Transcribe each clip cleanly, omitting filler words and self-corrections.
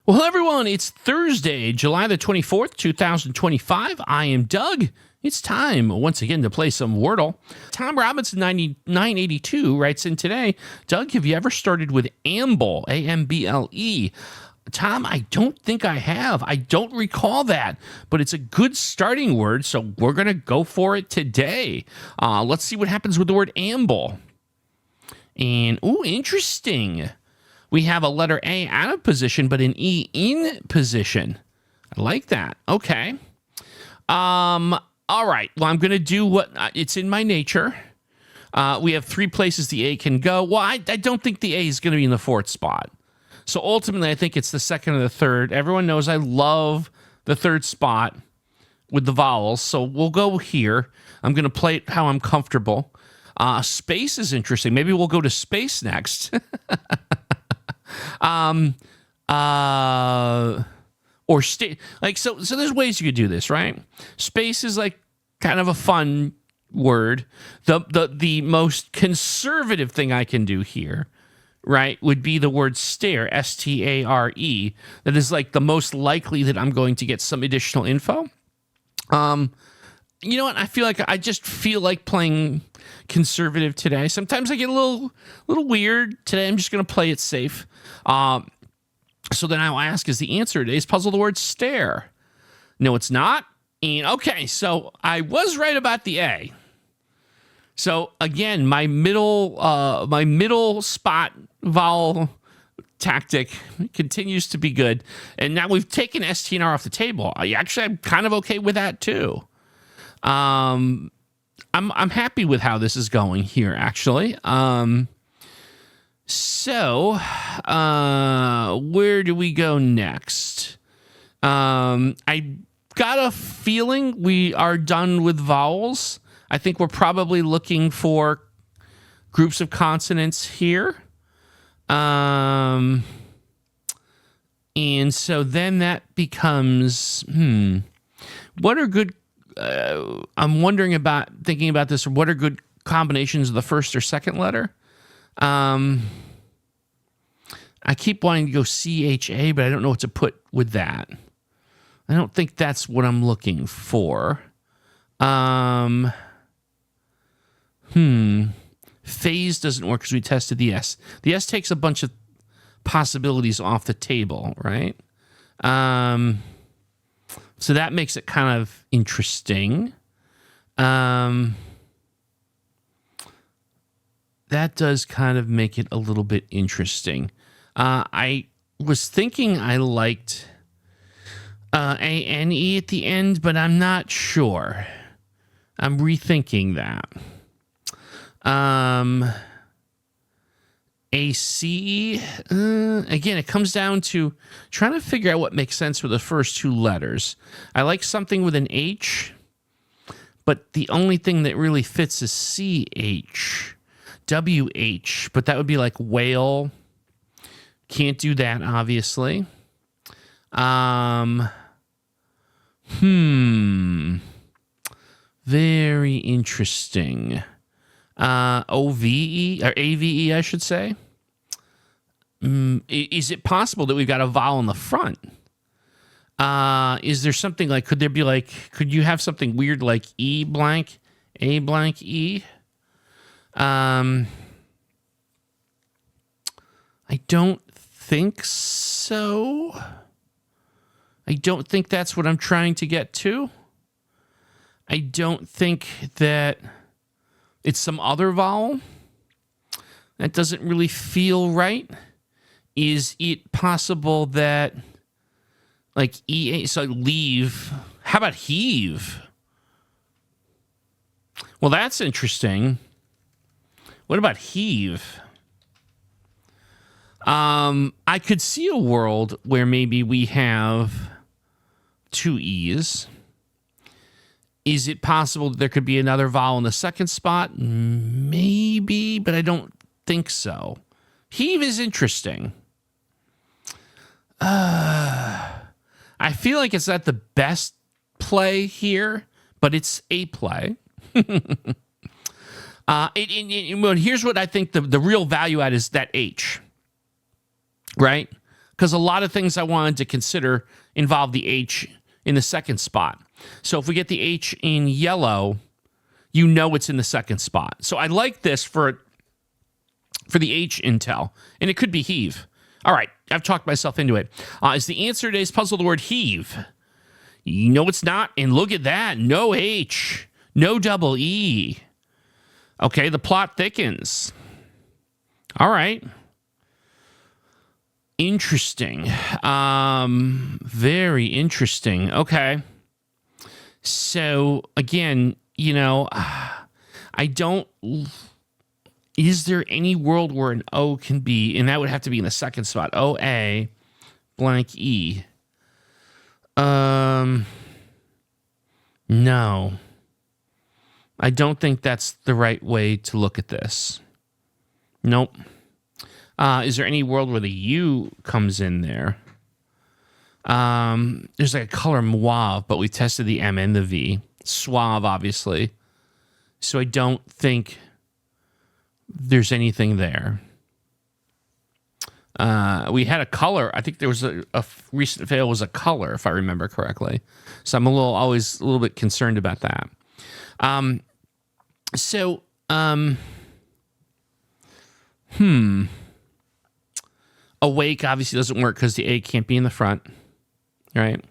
Well, everyone, it's Thursday, July the 24th, 2025. I am Doug. It's time, once again, to play some Wordle. Tom Robinson 9982 writes in today, Doug, have you ever started with amble, A-M-B-L-E? Tom, I don't think I have. I don't recall that, but it's a good starting word, so we're going to go for it today. Let's see what happens with the word amble. And, ooh, interesting. We have a letter A out of position, but an E in position. I like that. Okay. All right. Well, I'm going to do what it's in my nature. We have three places the A can go. Well, I don't think the A is going to be in the fourth spot. So ultimately, I think it's the second or the third. Everyone knows I love the third spot with the vowels. So we'll go here. I'm going to play it how I'm comfortable. Space is interesting. Maybe we'll go to space next. Or so there's ways you could do this, right? Space is like kind of a fun word. The most conservative thing I can do here, right, would be the word stare, S-T-A-R-E. That is like the most likely that I'm going to get some additional info. You know what? I just feel like playing conservative today. Sometimes I get a little weird. Today I'm just going to play it safe. So then I'll ask, is the answer to today's puzzle the word stare? No, it's not. And okay, so I was right about the A. So again, my middle spot vowel tactic continues to be good. And now we've taken S, T, and R off the table. I'm kind of okay with that too. I'm happy with how this is going here, actually. So, where do we go next? I got a feeling we are done with vowels. I think we're probably looking for groups of consonants here. And so then that becomes, what are good, I'm thinking about this, what are good combinations of the first or second letter? I keep wanting to go C-H-A, but I don't know what to put with that. I don't think that's what I'm looking for. Phase doesn't work because we tested the S. The S takes a bunch of possibilities off the table, right? So that makes it kind of interesting. That does kind of make it a little bit interesting. I was thinking I liked A-N-E at the end, but I'm not sure. I'm rethinking that. A-C-E, again, it comes down to trying to figure out what makes sense with the first two letters. I like something with an H, but the only thing that really fits is C-H. W-H, but that would be like whale. Can't do that, obviously. Very interesting. O-V-E, or A-V-E, I should say. Is it possible that we've got a vowel in the front? Is there something like, could you have something weird like E blank, A blank E? I don't think so. I don't think that's what I'm trying to get to. I don't think that it's some other vowel. That doesn't really feel right. Is it possible that, like, E-A, so leave, how about heave? Well, that's interesting. What about heave? I could see a world where maybe we have two E's. Is it possible that there could be another vowel in the second spot? Maybe, but I don't think so. Heave is interesting. I feel like it's not the best play here, but it's a play. Well, here's what I think the real value add is that H, right? because a lot of things I wanted to consider involve the H in the second spot. So if we get the H in yellow, you know it's in the second spot. So I like this for the H intel, and it could be heave. All right, I've talked myself into it. Is the answer to today's puzzle the word heave? No, it's not. And look at that. No H. No double E. Okay, the plot thickens. All right. Interesting. Very interesting. Okay. So, again, you know, I don't... Is there any world where an O can be, and that would have to be in the second spot, O-A blank E. No. I don't think that's the right way to look at this. Nope. Is there any world where the U comes in there? There's like a color mauve, but we tested the M and the V. Suave, obviously. So I don't think there's anything there. We had a color. I think there was a recent fail was a color, if I remember correctly. So I'm always a little bit concerned about that. Awake obviously doesn't work because the A can't be in the front, right?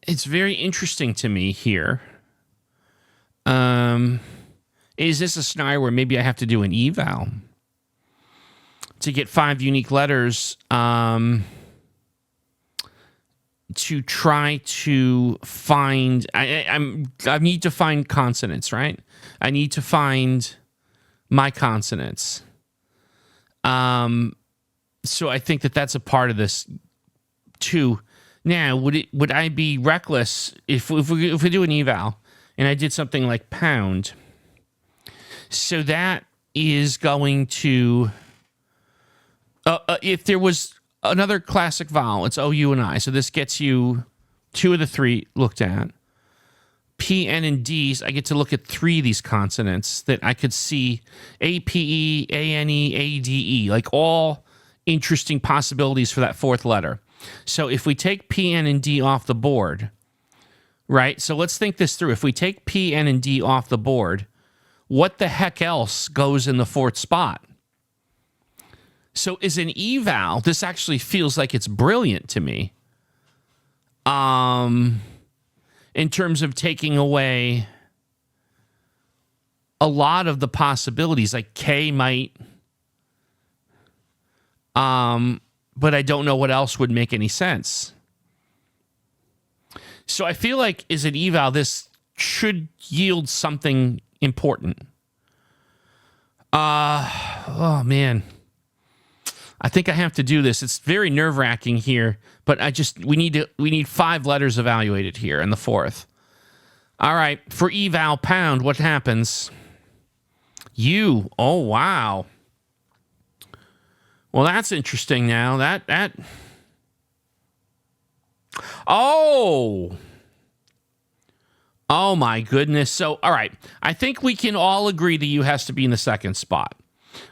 It's very interesting to me here. Is this a scenario where maybe I have to do an eval to get 5 unique letters to try to find... I need to find consonants, right? I need to find my consonants. So I think that's a part of this too. Now, would I be reckless if we do an eval and I did something like pound? So that is going to, if there was another classic vowel, it's O, U, and I. So this gets you 2 of the 3 looked at. P, N, and D's, I get to look at 3 of these consonants that I could see A, P, E, A, N, E, A, D, E, like all interesting possibilities for that 4th letter. So if we take P, N, and D off the board, right? So let's think this through. If we take P, N, and D off the board, what the heck else goes in the 4th spot? So as an eval, this actually feels like it's brilliant to me. In terms of taking away a lot of the possibilities, like K might, but I don't know what else would make any sense. So I feel like as an eval, this should yield something important. Oh man. I think I have to do this. It's very nerve-wracking here, but we need 5 letters evaluated here in the 4th. All right, for eval pound, what happens? U. Oh wow. Well, that's interesting now. That Oh. Oh my goodness. So, all right. I think we can all agree the U has to be in the 2nd spot.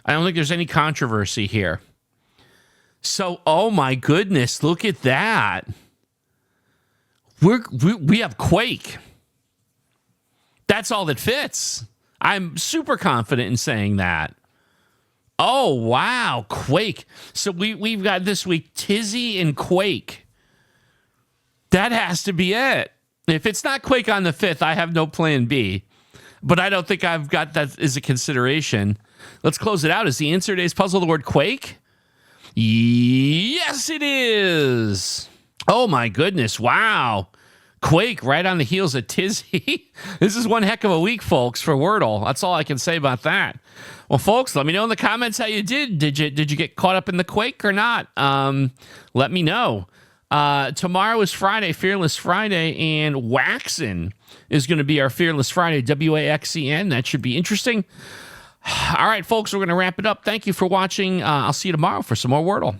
I don't think there's any controversy here. So, oh my goodness, look at that. We have Quake. That's all that fits. I'm super confident in saying that. Oh, wow, Quake. So we've got this week Tizzy and Quake. That has to be it. If it's not Quake on the 5th, I have no plan B. But I don't think I've got that as a consideration. Let's close it out. Is the answer to today's puzzle the word Quake? Yes, it is. Oh, my goodness. Wow. Quake right on the heels of Tizzy. This is one heck of a week, folks, for Wordle. That's all I can say about that. Well, folks, let me know in the comments how you did. Did you get caught up in the Quake or not? Let me know. Tomorrow is Friday, Fearless Friday, and Waxen is going to be our Fearless Friday, W-A-X-E-N. That should be interesting. All right, folks, we're going to wrap it up. Thank you for watching. I'll see you tomorrow for some more Wordle.